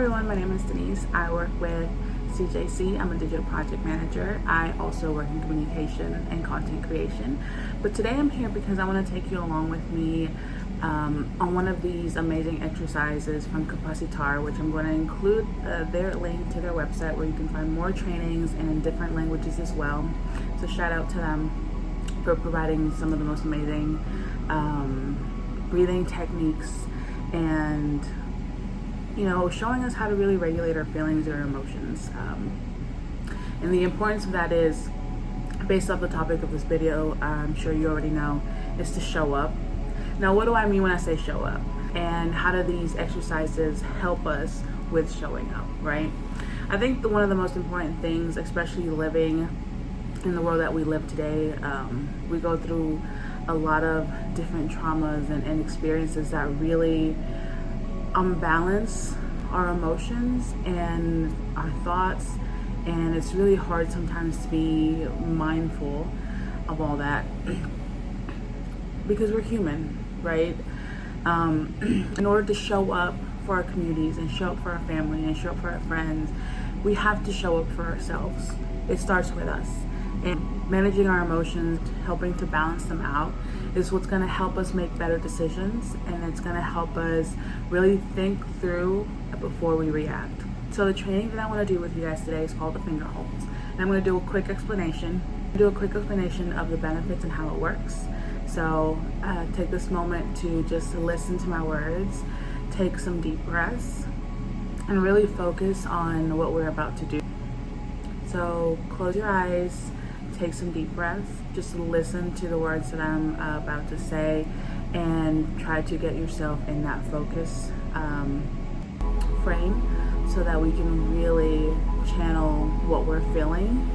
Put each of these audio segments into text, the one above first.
Everyone, my name is Denise. I work with CJC. I'm a digital project manager. I also work in communication and content creation. But today I'm here because I want to take you along with me on one of these amazing exercises from Capacitar, which I'm going to include their link to their website where you can find more trainings and in different languages as well. So shout out to them for providing some of the most amazing breathing techniques and showing us how to really regulate our feelings or emotions. And the importance of that is, based off the topic of this video, I'm sure you already know, is to show up. Now, what do I mean when I say show up? And how do these exercises help us with showing up, right? I think one of the most important things, especially living in the world that we live today, we go through a lot of different traumas and experiences that really unbalance our emotions and our thoughts, and it's really hard sometimes to be mindful of all that because we're human, right? In order to show up for our communities and show up for our family and show up for our friends, we have to show up for ourselves. It starts with us, and managing our emotions, helping to balance them out, is what's going to help us make better decisions, and it's going to help us really think through before we react. So the training that I want to do with you guys today is called the finger holds, and I'm going to do a quick explanation of the benefits and how it works. So take this moment to just listen to my words, take some deep breaths, and really focus on what we're about to do. So close your eyes, take some deep breaths, just listen to the words that I'm about to say, and try to get yourself in that focus frame so that we can really channel what we're feeling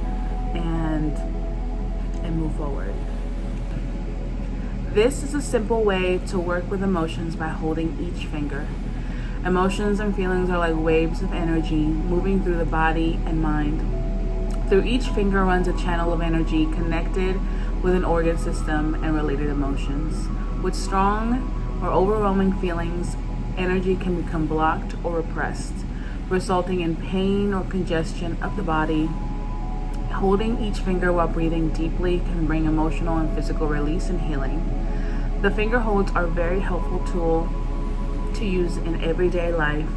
and move forward. This is a simple way to work with emotions by holding each finger. Emotions and feelings are like waves of energy moving through the body and mind. Through each finger runs a channel of energy connected with an organ system and related emotions. With strong or overwhelming feelings, energy can become blocked or repressed, resulting in pain or congestion of the body. Holding each finger while breathing deeply can bring emotional and physical release and healing. The finger holds are a very helpful tool to use in everyday life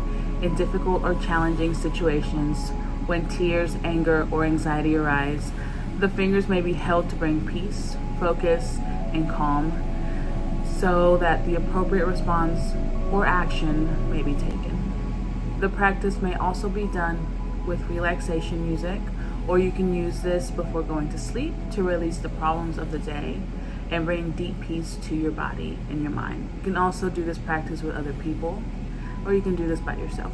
in difficult or challenging situations. When tears, anger, or anxiety arise, the fingers may be held to bring peace, focus, and calm so that the appropriate response or action may be taken. The practice may also be done with relaxation music, or you can use this before going to sleep to release the problems of the day and bring deep peace to your body and your mind. You can also do this practice with other people, or you can do this by yourself.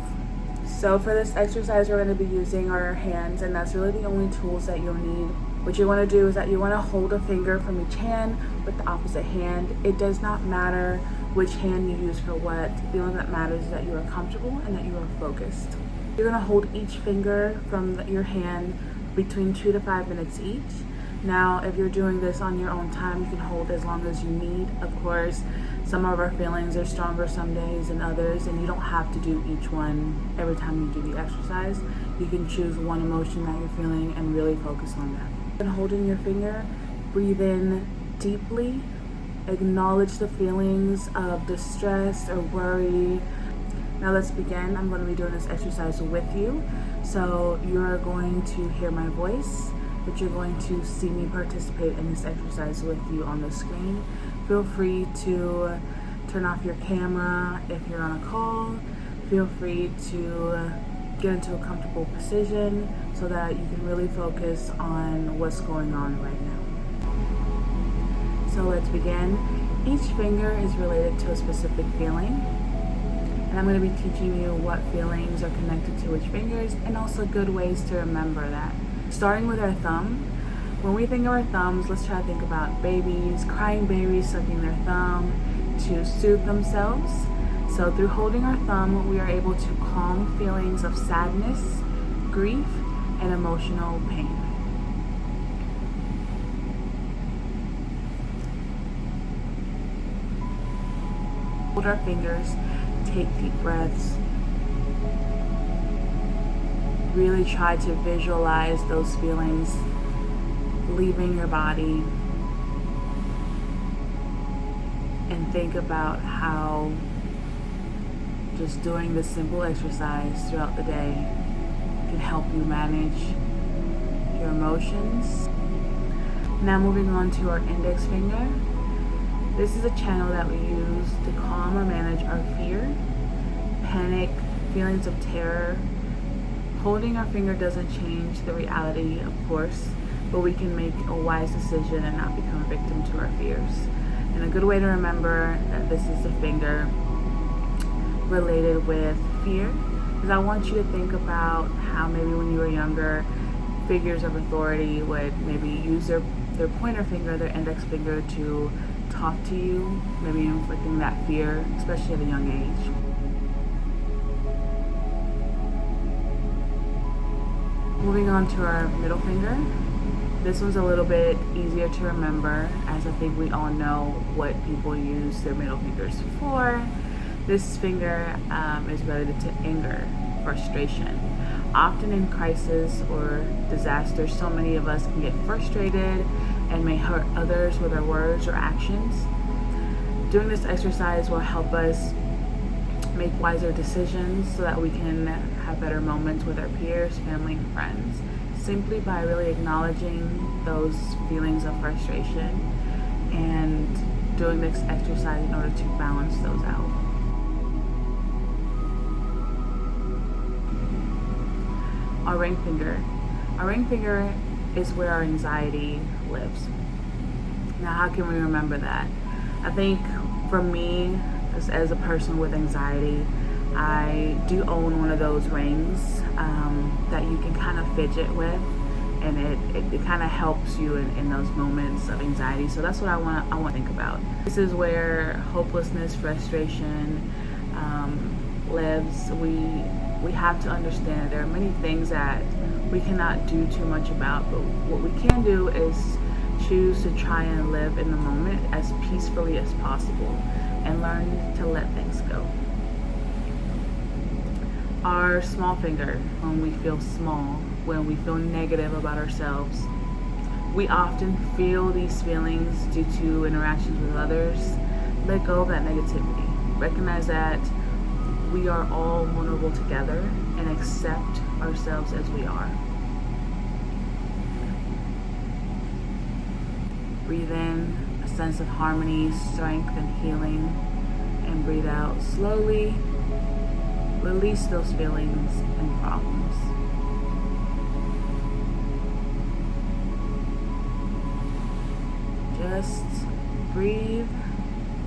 So for this exercise, we're going to be using our hands, and that's really the only tools that you'll need. What you want to do is that you want to hold a finger from each hand with the opposite hand. It does not matter which hand you use for what. The only thing that matters is that you are comfortable and that you are focused. You're going to hold each finger from your hand between 2 to 5 minutes each. Now, if you're doing this on your own time, you can hold as long as you need. Of course, some of our feelings are stronger some days than others, and you don't have to do each one every time you do the exercise. You can choose one emotion that you're feeling and really focus on that. And holding your finger, breathe in deeply, acknowledge the feelings of distress or worry. Now let's begin. I'm going to be doing this exercise with you. So you're going to hear my voice, but you're going to see me participate in this exercise with you on the screen. Feel free to turn off your camera if you're on a call. Feel free to get into a comfortable position so that you can really focus on what's going on right now. So let's begin. Each finger is related to a specific feeling, and I'm going to be teaching you what feelings are connected to which fingers, and also good ways to remember that. Starting with our thumb. When we think of our thumbs, let's try to think about babies, crying babies sucking their thumb to soothe themselves. So through holding our thumb, we are able to calm feelings of sadness, grief, and emotional pain. Hold our fingers, take deep breaths, really try to visualize those feelings leaving your body, and think about how just doing this simple exercise throughout the day can help you manage your emotions. Now moving on to our index finger. This is a channel that we use to calm or manage our fear, panic, feelings of terror. Holding our finger doesn't change the reality, of course, but we can make a wise decision and not become a victim to our fears. And a good way to remember that this is a finger related with fear is I want you to think about how maybe when you were younger, figures of authority would maybe use their pointer finger, their index finger, to talk to you, maybe inflicting that fear, especially at a young age. Moving on to our middle finger. This one's a little bit easier to remember, as I think we all know what people use their middle fingers for. This finger is related to anger, frustration. Often in crisis or disaster, so many of us can get frustrated and may hurt others with our words or actions. Doing this exercise will help us make wiser decisions so that we can have better moments with our peers, family, and friends, simply by really acknowledging those feelings of frustration and doing this exercise in order to balance those out. Our ring finger. Our ring finger is where our anxiety lives. Now, how can we remember that? I think for me, as a person with anxiety, I do own one of those rings that you can kind of fidget with, and it kind of helps you in those moments of anxiety. So that's what I want to think about. This is where hopelessness, frustration lives. We have to understand there are many things that we cannot do too much about, but what we can do is choose to try and live in the moment as peacefully as possible and learn to let things go. Our small finger, when we feel small, when we feel negative about ourselves, we often feel these feelings due to interactions with others. Let go of that negativity. Recognize that we are all vulnerable together and accept ourselves as we are. Breathe in a sense of harmony, strength, and healing, and breathe out slowly. Release those feelings and problems. Just breathe,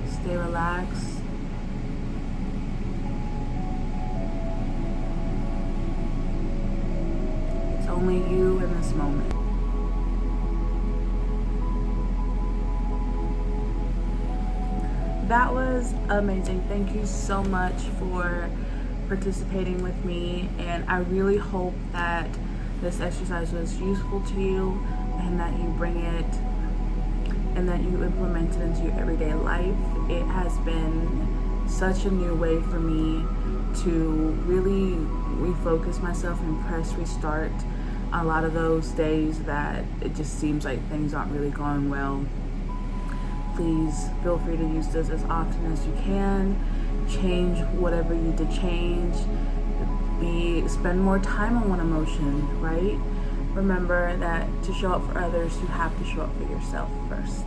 stay relaxed. It's only you in this moment. That was amazing. Thank you so much for participating with me, and I really hope that this exercise was useful to you and that you bring it and that you implement it into your everyday life. It has been such a new way for me to really refocus myself and press restart a lot of those days that it just seems like things aren't really going well. Please feel free to use this as often as you can. Change whatever you need to change. Spend more time on one emotion, right? Remember that to show up for others, you have to show up for yourself first.